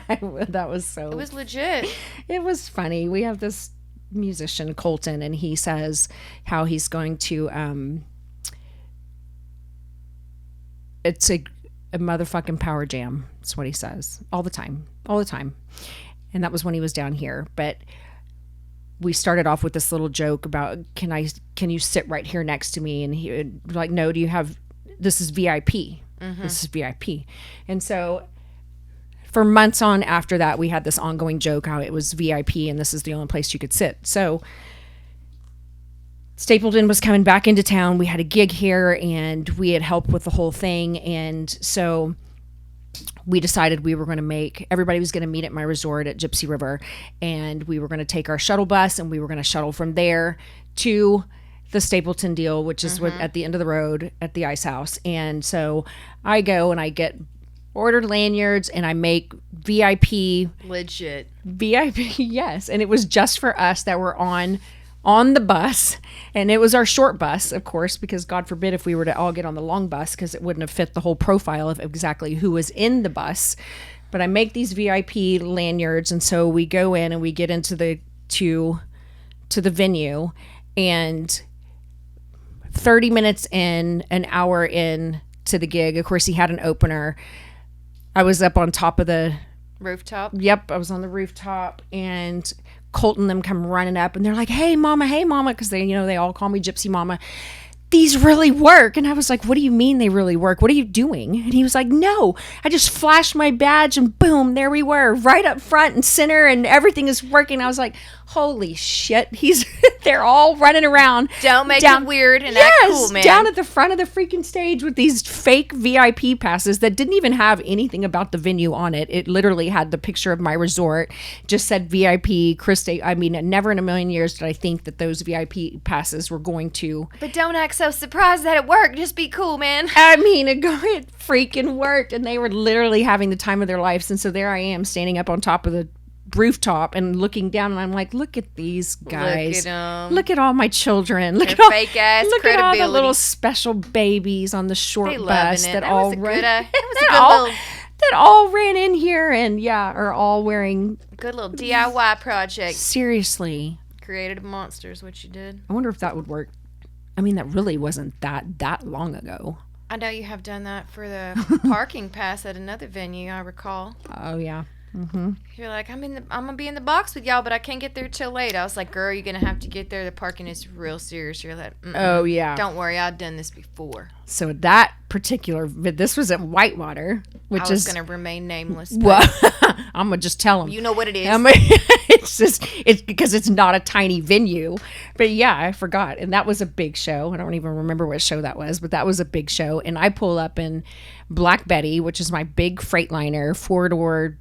That was so. It was legit. It was funny. We have this musician, Colton, and he says how he's going to. It's a motherfucking power jam. That's what he says all the time. And that was when he was down here. But we started off with this little joke about, can you sit right here next to me? And he would like, no, this is VIP. Mm-hmm. This is VIP. And so for months on after that, we had this ongoing joke how it was VIP and this is the only place you could sit. So Stapleton was coming back into town. We had a gig here and we had helped with the whole thing. And so we decided everybody was going to meet at my resort at Gypsy River, and we were going to take our shuttle bus and we were going to shuttle from there to the Stapleton deal, which is at the end of the road at the ice house. And so I go and I get ordered lanyards and I make VIP. Legit. VIP, yes. And it was just for us that were on the bus, and it was our short bus, of course, because God forbid if we were to all get on the long bus, because it wouldn't have fit the whole profile of exactly who was in the bus. But I make these VIP lanyards, and so we go in and we get into the venue, and 30 minutes in, an hour in to the gig, of course he had an opener. I was up on top of the rooftop. Yep, I was on the rooftop, and Colton them come running up and they're like, hey mama, because they all call me Gypsy Mama. These really work. And I was like, what do you mean they really work? What are you doing? And he was like, no, I just flashed my badge and boom, there we were, right up front and center, and everything is working. I was like, holy shit, they're all running around. Don't make it weird and act cool, man. Down at the front of the freaking stage with these fake VIP passes that didn't even have anything about the venue on it. It literally had the picture of my resort, just said VIP, I mean, never in a million years did I think that those VIP passes were going to. But don't act so surprised that it worked. Just be cool, man. I mean, it freaking worked, and they were literally having the time of their lives. And so there I am standing up on top of the rooftop and looking down, and I'm like, look at these guys. Look at them. Look at all my children. Look Their at all fake ass Look at all credibility. the little special babies on the short They bus loving it. that That all was a run. good, that was a good little That all ran in here and are all wearing. good little DIY project. Seriously, Created a monster is what you did. I wonder if that would work. I mean, that really wasn't that long ago. I know you have done that for the parking pass at another venue, I recall. Oh yeah. You're like, I'm gonna be in the box with y'all, but I can't get there till late. I was like, girl, you're gonna have to get there. The parking is real serious. You're like, Oh yeah. don't worry, I've done this before. So that particular, this was at Whitewater, which I was is gonna remain nameless. well. I'm gonna just tell them. You know what it is. It's because it's not a tiny venue, but yeah, I forgot, and that was a big show. I don't even remember what show that was, but that was a big show. And I pull up in Black Betty, which is my big Freightliner 4-door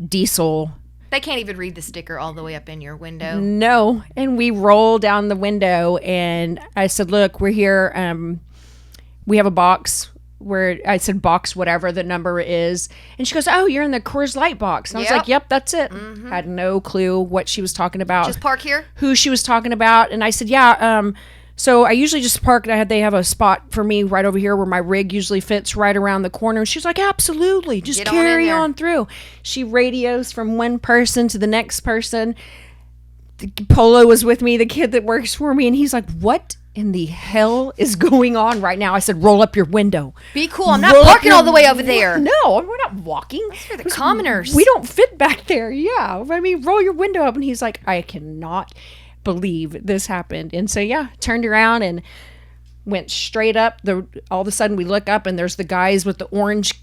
diesel. They can't even read the sticker all the way up in your window. No, and we roll down the window, and I said, "Look, we're here. We have a box." Where I said box whatever the number is, and she goes, "Oh, you're in the Coors Light box." And I was like, "Yep, that's it." Had no clue what she was talking about. Just park here. Who she was talking about, and I said, "Yeah." So I usually just park. They have a spot for me right over here where my rig usually fits, right around the corner. And she's like, "Absolutely, just carry on through." She radios from one person to the next person. Polo was with me, the kid that works for me, and he's like, "What in the hell is going on right now?" I said, "Roll up your window. Be cool. I'm not parking all the way over there." No, we're not walking. That's for the commoners. We don't fit back there. Yeah. I mean, roll your window up. And he's like, "I cannot believe this happened." And so, yeah, turned around and went straight up. All of a sudden we look up and there's the guys with the orange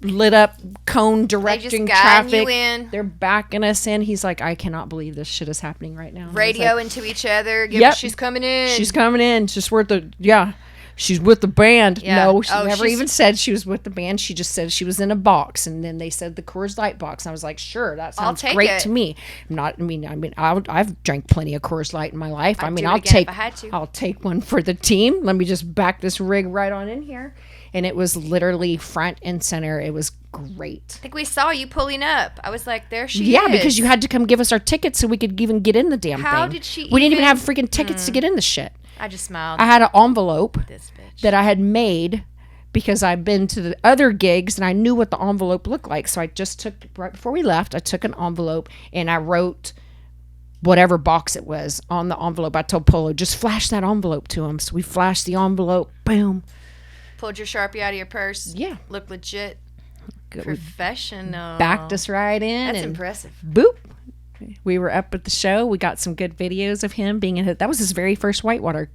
lit up cone directing traffic. You in. They're backing us in. He's like, "I cannot believe this shit is happening right now." Radio into each other. Yep. She's coming in. She's coming in. She's with she's with the band. Yeah. No, she never even said she was with the band. She just said she was in a box, and then they said the Coors Light box. And I was like, "Sure, that sounds great to me." I've drank plenty of Coors Light in my life. I'll take one for the team. Let me just back this rig right on in here. And it was literally front and center. It was great. I think we saw you pulling up. I was like, there she is. Yeah, because you had to come give us our tickets so we could even get in the damn thing. How did she We didn't even have freaking tickets to get in the shit. I just smiled. I had an envelope This bitch. that I had made because I've been to the other gigs and I knew what the envelope looked like. So I just took, right before we left, I took an envelope and I wrote whatever box it was on the envelope. I told Polo, just flash that envelope to him. So we flashed the envelope. Boom. Pulled your Sharpie out of your purse. Yeah. Looked legit. Professional. Backed us right in. That's and impressive. Boop. We were up at the show. We got some good videos of him being in it. That was his very first Whitewater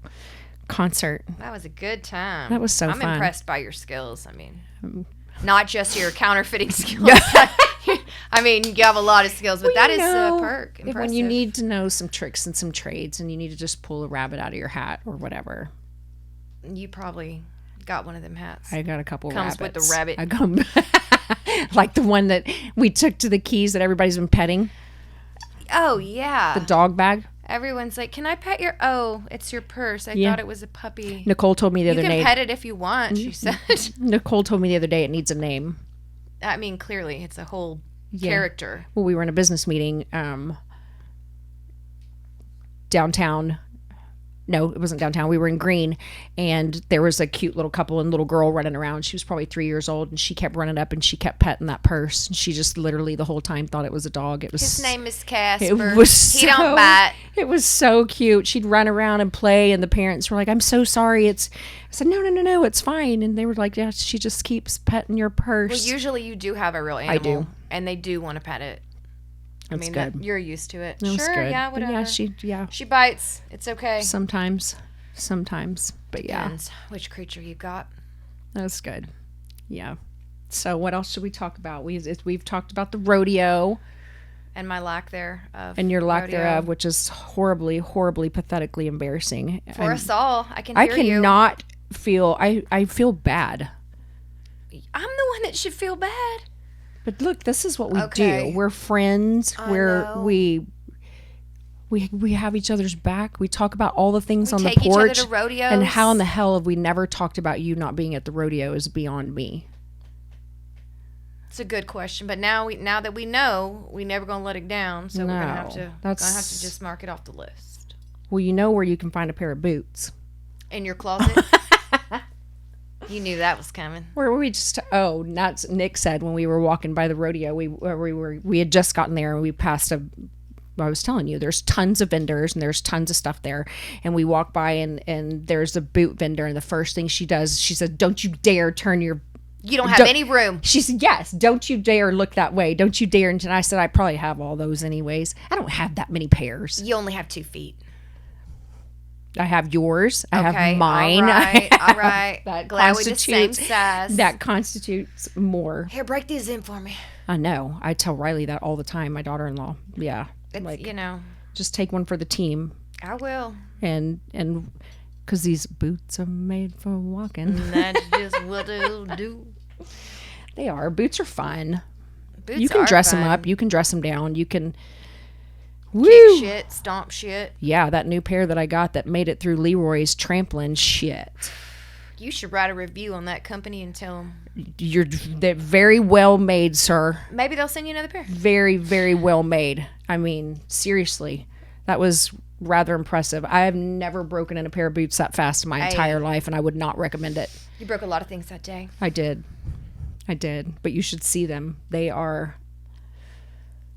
concert. That was a good time. That was so fun. I'm impressed by your skills. I mean, not just your counterfeiting skills. I mean, you have a lot of skills, but that is a perk. Impressive. When you need to know some tricks and some trades and you need to just pull a rabbit out of your hat or whatever. You probably got one of them hats. I got a couple Comes rabbits. with the rabbit. I come like the one that we took to the Keys that everybody's been petting. Oh, yeah. The dog bag. Everyone's like, "Can I pet your..." "Oh, it's your purse. I thought it was a puppy." Nicole told me the other day. You can pet it if you want, she said. Nicole told me the other day it needs a name. I mean, clearly, it's a whole character. Well, we were in a business meeting downtown. No, it wasn't downtown. We were in Green, and there was a cute little couple and little girl running around. She was probably 3 years old, and she kept running up, and she kept petting that purse. And she just literally the whole time thought it was a dog. It was. His name is Casper. It was he don't bite. It was so cute. She'd run around and play, and the parents were like, "I'm so sorry." I said, no, it's fine. And they were like, "Yeah, she just keeps petting your purse." Well, usually you do have a real animal. I do. And they do want to pet it. That's good. You're used to it. Sure, yeah, whatever. Yeah, she bites. It's okay. Sometimes, but yeah. Depends which creature you got. That's good. Yeah. So what else should we talk about? We've talked about the rodeo. And my lack thereof. And your lack thereof, which is horribly, horribly, pathetically embarrassing. For us all. I cannot feel, I feel bad. I'm the one that should feel bad. But look, this is what we do. We're friends. We have each other's back. We talk about all the things on the porch. We take each other to rodeos. And how in the hell have we never talked about you not being at the rodeo is beyond me. It's a good question, but now that we know, we never gonna let it down. So we're gonna have to just mark it off the list. Well, you know where you can find a pair of boots in your closet. You knew that was coming. Where we just that's Nick said when we were walking by the rodeo. We had just gotten there and we passed I was telling you, there's tons of vendors and there's tons of stuff there. And we walk by and there's a boot vendor, and the first thing she does, she said, "Don't you dare turn your." You don't have any room. She said, "Yes, don't you dare look that way. Don't you dare." And I said, "I probably have all those anyways. I don't have that many pairs." You only have 2 feet. I have yours. I have mine. All right. That Glad we're the same size. That constitutes more. Here, break these in for me. I know. I tell Riley that all the time, my daughter-in-law. Yeah. It's, just take one for the team. I will. And because these boots are made for walking. That's just what they'll do. They are. Boots are fun. Boots you can are dress fun. them up. You can dress them down. You can kick shit, stomp shit. Yeah, that new pair that I got that made it through Leroy's trampling shit. You should write a review on that company and tell them. They're very well made, sir. Maybe they'll send you another pair. Very, very well made. I mean, seriously, that was rather impressive. I have never broken in a pair of boots that fast in my entire life, and I would not recommend it. You broke a lot of things that day. I did. But you should see them. They are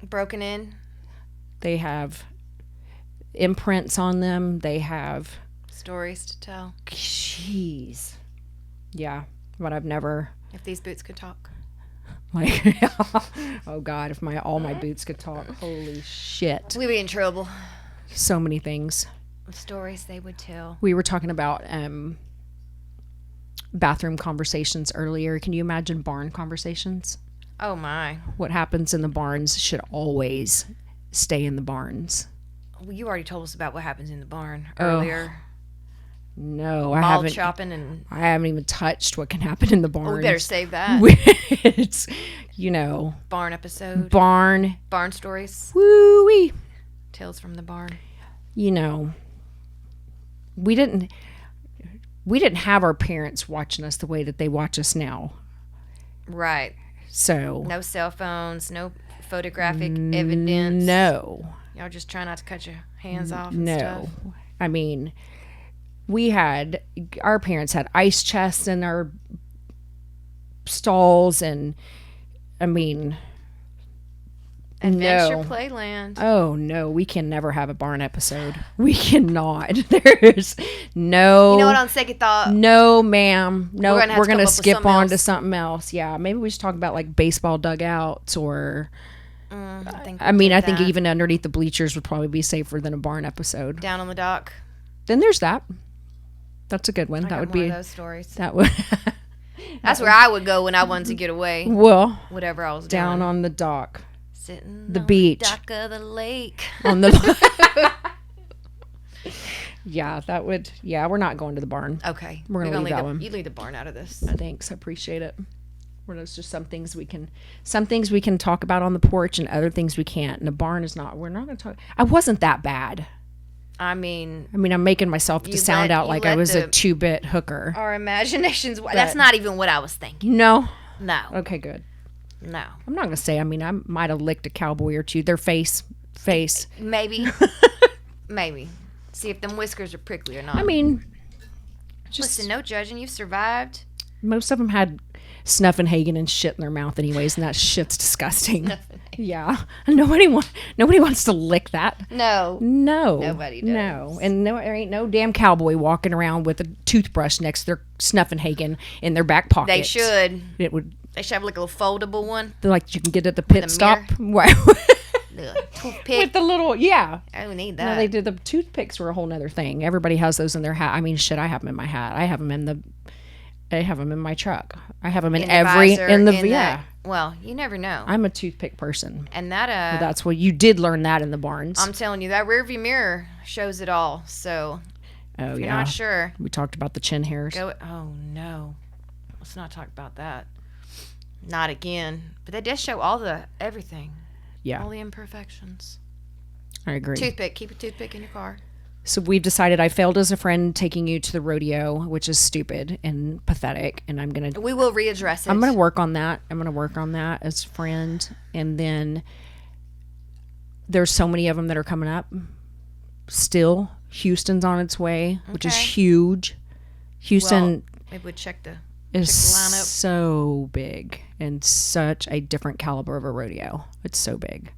broken in. They have imprints on them. They have stories to tell. Jeez. Yeah, but I've never. If these boots could talk. Oh God, if all my boots could talk. Holy shit. We'd be in trouble. So many things. The stories they would tell. We were talking about bathroom conversations earlier. Can you imagine barn conversations? Oh my. What happens in the barns should always stay in the barns. Well, you already told us about what happens in the barn earlier. No, I haven't. Chopping and I haven't even touched what can happen in the barn. Oh, we better save that. It's, barn episode. Barn stories. Woo-wee. Tales from the barn. We didn't have our parents watching us the way that they watch us now. Right. So. No cell phones, no photographic evidence. No. Y'all just try not to cut your hands off and stuff. I mean, our parents had ice chests in our stalls, and I mean, Adventure Playland. Oh no, we can never have a barn episode. We cannot. There's no. You know what? On second thought, no, ma'am. No, we're gonna skip on to else. Something else. Yeah, maybe we should talk about like baseball dugouts or. I think even underneath the bleachers would probably be safer than a barn episode. Down on the dock. Then there's that. That's a good one. That would be those stories. That would. That's where I would go when I wanted to get away. Well, whatever I was down doing. on the dock. Sitting the on beach. The dock of the lake. On the. Yeah, that would. Yeah, we're not going to the barn. Okay, we're gonna leave that one. You leave the barn out of this. Thanks, I appreciate it. There's just some things we can talk about on the porch, and other things we can't. And the barn is not. We're not going to talk. I wasn't that bad. I mean, I'm making myself to sound out like I was a 2-bit hooker. Our imaginations. That's not even what I was thinking. No. Okay, good. No. I'm not going to say. I might have licked a cowboy or two. Their face. Maybe. Maybe. See if them whiskers are prickly or not. Listen, no judging. You survived. Most of them had Snuffenhagen and shit in their mouth anyways, and that shit's disgusting. Yeah. Nobody wants to lick that. No. Nobody does. No. And there ain't no damn cowboy walking around with a toothbrush next to their Snuffenhagen in their back pocket. They should. They should have like a little foldable one. Like you can get at the pit stop. The toothpick. With the little, yeah. I don't need that. No, they did. The toothpicks were a whole nother thing. Everybody has those in their hat. I have them in my hat. I have them in my truck. I have them Well, you never know. I'm a toothpick person. And that that's what you did learn that in the barns. I'm telling you, that rearview mirror shows it all. So if you're not sure. We talked about the chin hairs. Oh no. Let's not talk about that. Not again. But they does show everything. Yeah. All the imperfections. I agree. Toothpick. Keep a toothpick in your car. So we've decided I failed as a friend taking you to the rodeo, which is stupid and pathetic. And we will readdress it. I'm going to work on that. I'm going to work on that as a friend. And then there's so many of them that are coming up still. Houston's on its way, which is huge. Houston maybe we'd check the is lineup. So big and such a different caliber of a rodeo. It's so big.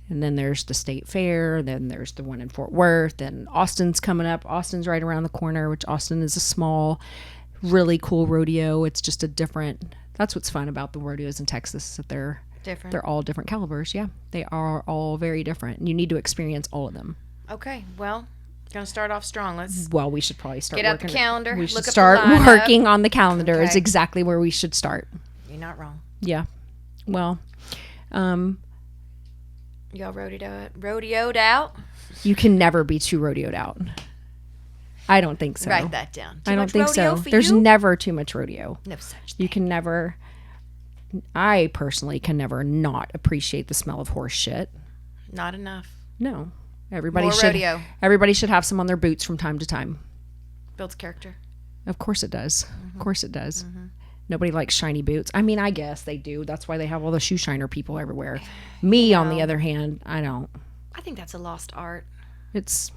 And then there's the state fair. Then there's the one in Fort Worth. And Austin's coming up. Austin's right around the corner, which Austin is a small, really cool rodeo. It's just a different, that's what's fun about the rodeos in Texas, that they're different. They're all different calibers. Yeah, they are all very different. And you need to experience all of them. Okay, well, gonna start off strong. We should probably start get out the calendar. We should look start up the working on the calendar. Is exactly where we should start. You're not wrong. Yeah. Well, y'all rodeoed out? You can never be too rodeoed out. I don't think so. Write that down. I don't think so. There's never too much rodeo. No such thing. You can never. I personally can never not appreciate the smell of horse shit. Not enough. No. Everybody More should. rodeo. Everybody should have some on their boots from time to time. Builds character. Of course it does. Of course it does. Nobody likes shiny boots. I mean, I guess they do. That's why they have all the shoe shiner people everywhere. Me, on the other hand, I don't. I think that's a lost art. It's.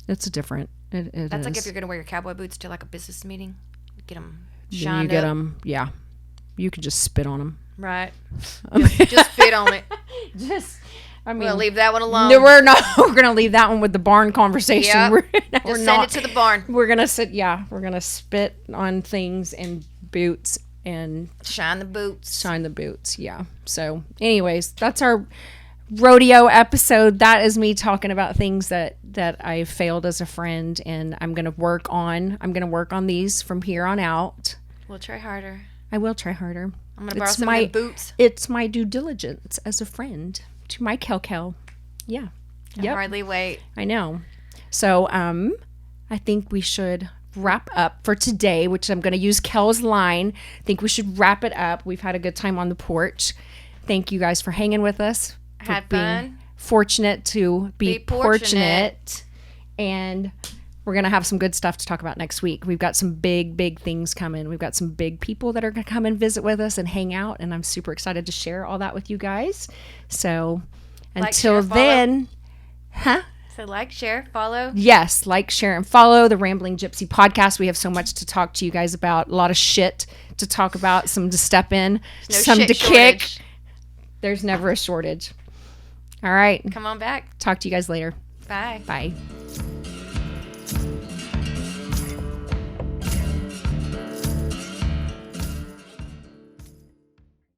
It's a different. That's is. Like if you're going to wear your cowboy boots to like a business meeting, get them shined up. You get them, yeah. You could just spit on them. Right. Just spit on it. I mean, we'll leave that one alone. No, we're not. We're gonna leave that one with the barn conversation. Yep. Just send it to the barn. We're gonna sit. Yeah, we're gonna spit on things and boots and shine the boots. Yeah. So, anyways, that's our rodeo episode. That is me talking about things that I failed as a friend, and I'm gonna work on these from here on out. We'll try harder. I will try harder. I'm gonna borrow some of your boots. It's my due diligence as a friend to my Kel. Yeah. I hardly wait. I know. So, I think we should wrap up for today, which I'm going to use Kel's line. I think we should wrap it up. We've had a good time on the porch. Thank you guys for hanging with us. Had fun. Fortunate to be fortunate. And we're going to have some good stuff to talk about next week. We've got some big things coming. We've got some big people that are going to come and visit with us and hang out. And I'm super excited to share all that with you guys. So until then, So like, share, follow. Yes, like, share, and follow the Rambling Gypsy podcast. We have so much to talk to you guys about. A lot of shit to talk about. Some to step in. Some to kick. There's never a shortage. All right. Come on back. Talk to you guys later. Bye. Bye.